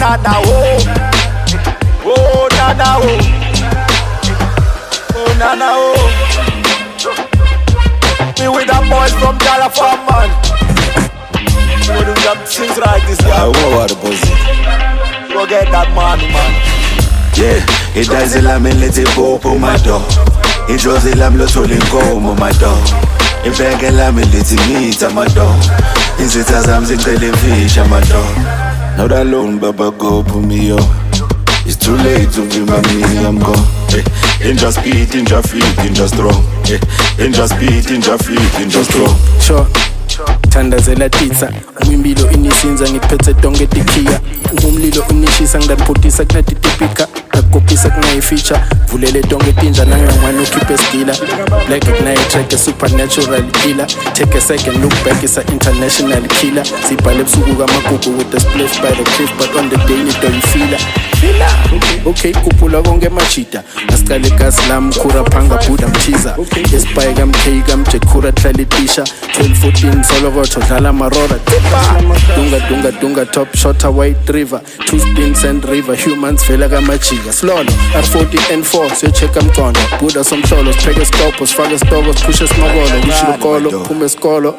nana, oh. Oh, nana, oh. Oh, nana, oh. Me with the boys from California, man. We do them things right this year. What about it? Go get that money, man. Yeah, it does a lamb and let it go on my door. It draws a lamb, let's hold it go on my door. If I get lamb and let it meet at my door. Is it as I'm saying the fish at my door? Not alone, Baba, go put me up. It's too late to be my me, I'm gone. In just beat, in just feet, in just throw. In just beat, in just feet, in just throw. Sure. Thandazela titsa umimilo inisinza ngiphethe donke tikia umlilo unishisa ngidaphutisa kunatitipika akopisa kunayifeature vulele donke tinja nangangwana ukhiphe skila black ignite track a supernatural killer take a second look back is an international killer sibhale ebusuku kamagugu with the spliff by the cliff but on the daily do you feel okay kuphula konke machita asiqale gas lam khura phanga buda mchiza espike kamk kamjekhura tlalitisha 1214 solo voto dlala marora dunga top shot white river two spins and river humans vela kamajika slolo R40 N4 so check amqondo buda somhlolo sipheke stopos fake stokos push esmakolo kushilokolo phume esikolo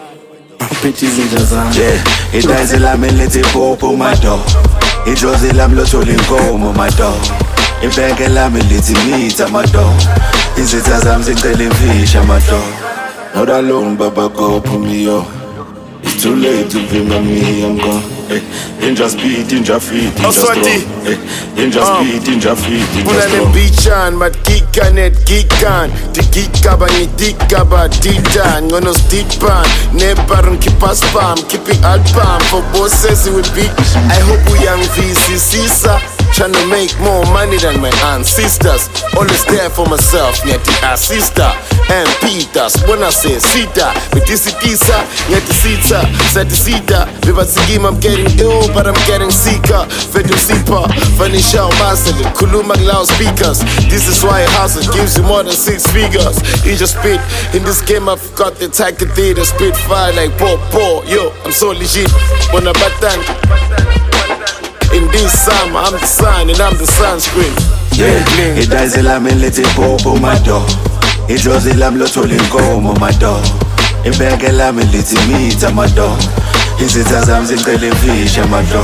phethe izinja zami yeah it dies a lamb and let it pop on my door. It draws a lamb, let's hold it go on my door. If I get lamb and let it meet at my door. Is it as I'm saying the fish at my door? Not alone, Baba, go put me up. It's too late to be my me, I'm gone. In just beat, in just feet, in just throw. In just beat, in just feet, in just throw. Puna beachan, but kika net kikan. Di kika ba ni dika ba ditan. Ngono stipan, nebarun kipaspam, kipi alpam. For bosses we be. I hope we young VC Sisa. Tryna make more money than my ancestors. Always there for myself, nyati sister and Peters. When I say Sita, with this Sita, nyati Sita, Sati Sita. Viva Sigim, I'm getting ill, but I'm getting sicker. Fedu Sipa, Funny Shao Master, Kuluma loudspeakers. This is why a hustle gives you more than 6 figures. You just spit. In this game, I've got the type of theater, spit fire like Popo. Yo, I'm so legit. Bona Batan. In this summer, I'm the sun and I'm the sunscreen. Yeah, it dies a lamb and let it pop on my door. It draws a lamb, let's hold it go on my door. If I get lamb and let it meet at my door. Is it as I'm saying the fish at my door?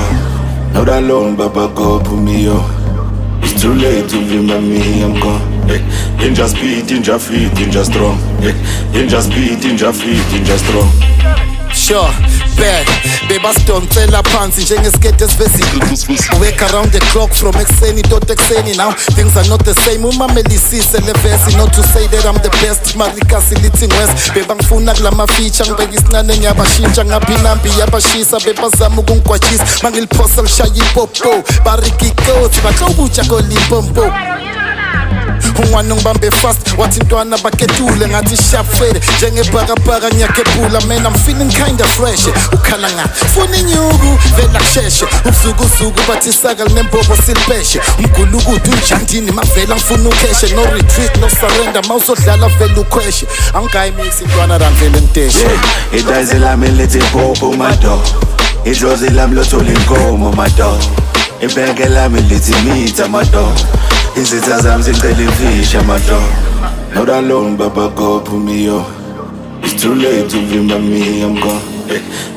Not alone, Baba, go put me up. It's too late to be my me, I'm gone. In just beat, in just feet, in just throw. In just beat, in just feet, in just throw. Sure, bad. Bebasitontela phansi njengeskete esivesi. Work around the clock from ekseni to ekseni. Now things are not the same. Umamelisise levesi. Not to say that I'm the best. Marikasi lithi west. Bebangifuna kulama feature ngibeka isinane ngiyabashintsha ngaphinambi yabashisa bebazama ukungigwajisa. Mangiliphosa lishaya ipopo. Barikikothi bakawubutsha kolipompo. Ungwana ngibambe fast wathi intwana baketule ngathi sharp fade njengebhakabhaka ngiyakhepula man I'm feeling kinda fresh ukhala ngathi funa inyuku vela kusheshe ubusuku bathi saka linembobo silibheshe umgulukudu unjandini mavela ngifuna ukheshe no retreat no surrender mawusodlala vela ukhweshe angigayi mix intwana ramvele nteshe yeah it dies a lamb and let it pop on my door. It draws a lamb, let's hold it go on my door. If I get lamb and let it meet at my door. Is it as I'm saying the fish at my door? Not alone, Baba, go put me up. It's too late to be my me, I'm gone.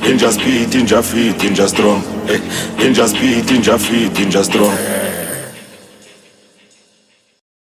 In just beat, in just feet, in just throw. In just beat, in just feet, in just throw.